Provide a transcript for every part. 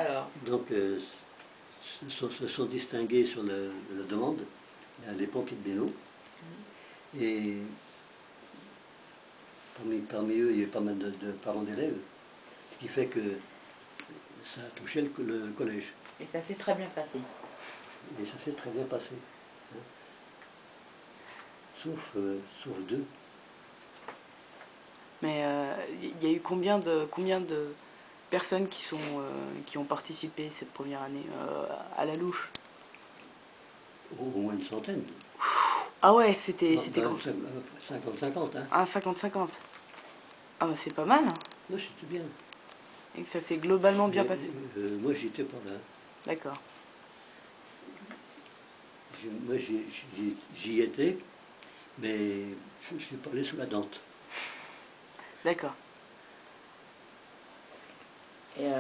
Alors, Donc, se sont distingués sur la demande les pompiers de Bénaud. Et parmi eux, il y a pas mal de parents d'élèves, ce qui fait que ça a touché le collège. et ça s'est très bien passé. Et ça s'est très bien passé. Hein. Sauf deux. Mais il y a eu combien de personnes qui ont participé cette première année à la louche? Au moins une centaine. Ah ouais, c'était grand. 50-50. Hein. Ah, 50-50. Ah bah c'est pas mal, hein. Non, c'était bien. Et que ça s'est globalement bien Mais, passé. moi, j'étais pas là. D'accord. Moi, j'y étais, mais je ne suis pas allé sous la dente. D'accord. Et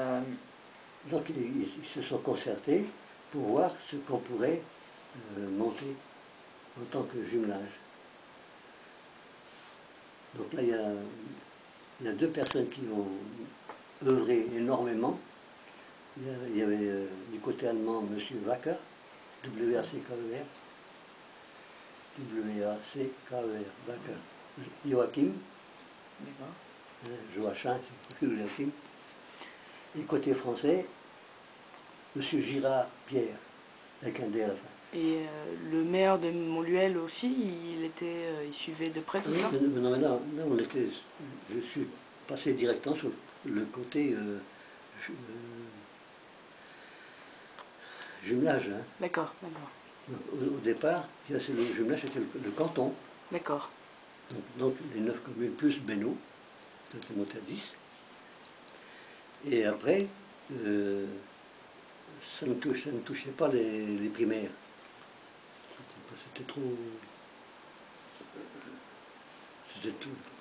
Donc, ils se sont concertés pour voir ce qu'on pourrait monter en tant que jumelage. Donc là, il y a deux personnes qui ont œuvré énormément. Il y avait du côté allemand M. Wacker, W-A-C-K-E-R, W-A-C-K-E-R, Wacker, Joachim, Joachim, c'est Joachim. Et côté français, M. Girard Pierre, avec un D à la fin. Et le maire de Montluel aussi, il suivait de près tout ça? Non, mais là je suis passé directement sur le côté jumelage. Hein. D'accord, d'accord. Au départ, le jumelage c'était le canton. D'accord. Donc les 9 communes plus Bénaud, donc c'est monté à 10. Et après, ça ne touchait pas les primaires. C'était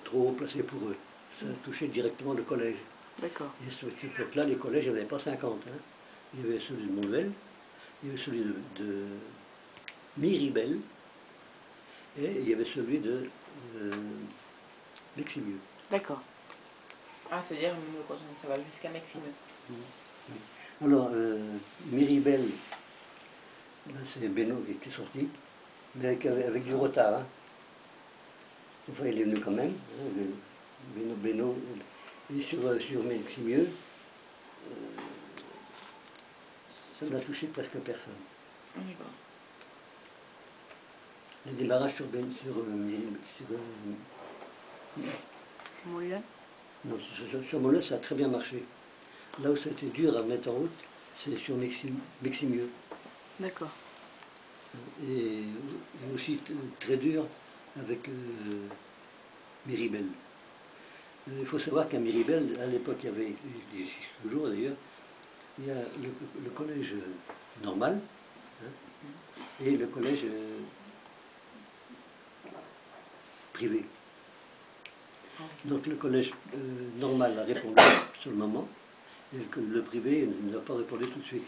trop haut placé pour eux. Ça touchait directement le collège. D'accord. Et sur cette époque-là, les collèges, il n'y en avait pas 50. Hein. Il y avait celui de Montluel, il y avait celui de Miribel, et il y avait celui de Meximieux. D'accord. ah, c'est-à-dire ça va jusqu'à Maxime. Oui. Alors, Miribel, c'est Bénaud qui est sorti, mais avec du retard. Hein. Enfin, il est venu quand même, hein, Bénaud. Et sur Meximieux, ça n'a touché presque personne. D'accord. Les démarrages sur Montluel? non, sur Montluel, ça a très bien marché. Là où ça a été dur à mettre en route, c'est sur Meximieux. D'accord. Et aussi très dur avec Miribel. Il faut savoir qu'à Miribel, à l'époque, il y avait, toujours d'ailleurs, il y a le collège normal, hein, et le collège privé. Donc le collège normal a répondu sur le moment, et le privé n'a pas répondu tout de suite.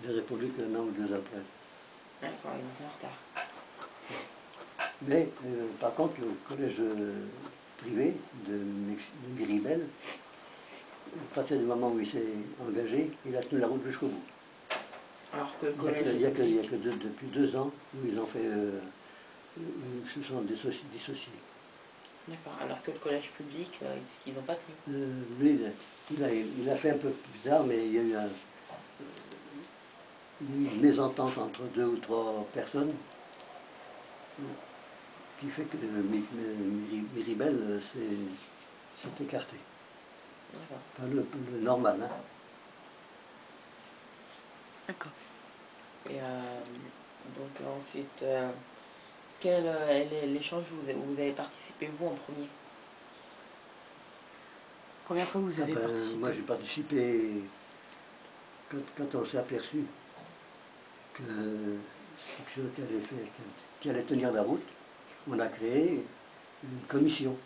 Il a répondu qu'un an ou deux après. D'accord, il était en retard. Mais par contre, le collège privé de Miribel, à partir du moment où il s'est engagé, il a tenu la route jusqu'au bout. Alors que le collège. Il n'y a que depuis 2 ans où ils ont fait, se sont dissociés. D'accord, alors que le collège public, ils n'ont pas tenu. Lui, il a fait un peu plus tard, mais il y a eu une mésentente entre 2 ou 3 personnes qui fait que Miribel s'est écarté. D'accord. Enfin, le normal. Hein. D'accord. Et donc ensuite, quel est l'échange où vous avez participé, vous, en premier? Première fois que vous avez participé? Moi, j'ai participé quand on s'est aperçu que c'est quelque chose qui allait tenir la route. On a créé une commission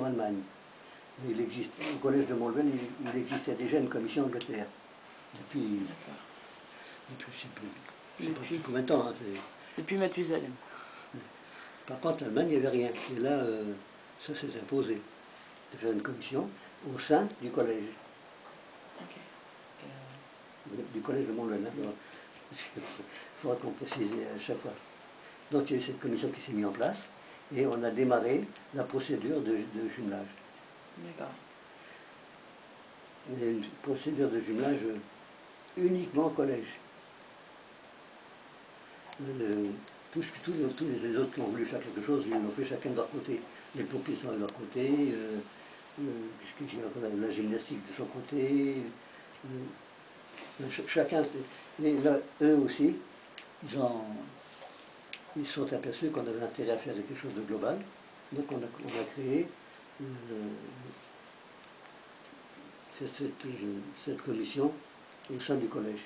Allemagne. Il existe, au collège de Montluel, il existait déjà une commission Angleterre. Depuis je ne sais pas combien de temps. Hein, depuis Mathusalem. Par contre, l'Allemagne, il n'y avait rien. Et là, ça s'est imposé de faire une commission au sein du collège. Ok. du collège de Montluel. Il faudra qu'on précise à chaque fois. Donc il y a eu cette commission qui s'est mise en place et on a démarré la procédure de jumelage. D'accord. Une procédure de jumelage uniquement au collège. Tous les autres qui ont voulu faire quelque chose, ils l'ont fait chacun de leur côté. Les pompiers sont de leur côté, la gymnastique de son côté, chacun. Mais là, eux aussi, ils se sont aperçus qu'on avait intérêt à faire quelque chose de global. Donc on a créé cette commission au sein du collège.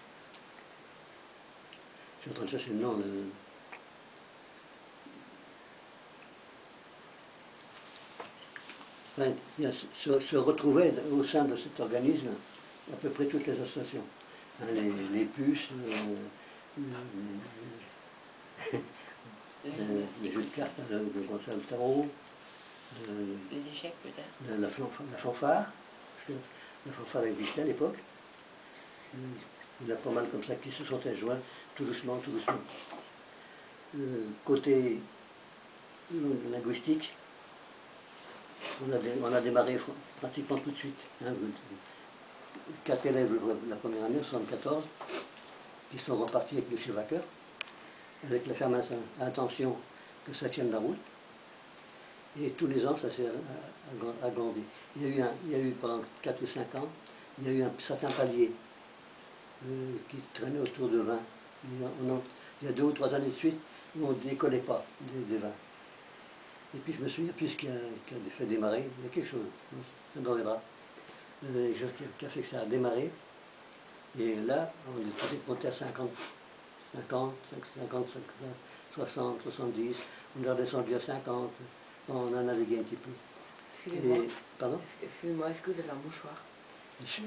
Je suis en train de chercher le nom. Enfin, se retrouvaient au sein de cet organisme à peu près toutes les associations. Hein, les puces, les jeux de cartes de Gonçalves Tarot, Les échecs peut-être. la fanfare, parce que la fanfare existait à l'époque. Il y en a pas mal comme ça qui se sont joints tout doucement, tout doucement. Côté linguistique, on a démarré pratiquement tout de suite. Hein, 4 élèves la première année, 74, qui sont repartis avec M. Wacker, avec la ferme intention que ça tienne la route. Et tous les ans, ça s'est agrandi. Il y a eu pendant 4 ou 5 ans, il y a eu un certain palier qui traînait autour de 20. Il y a 2 ou 3 années de suite où on ne décollait pas des 20. Et puis je me souviens, puisqu'il y a fait démarrer, il y a quelque chose, ça me reviendra, qui a fait que ça a démarré. Et là, on est monté à 50, 60, 70, on est redescendu à 50, on en a navigué un petit peu. Excusez-moi. Pardon? Excusez-moi, est-ce que vous avez un mouchoir? Bien sûr.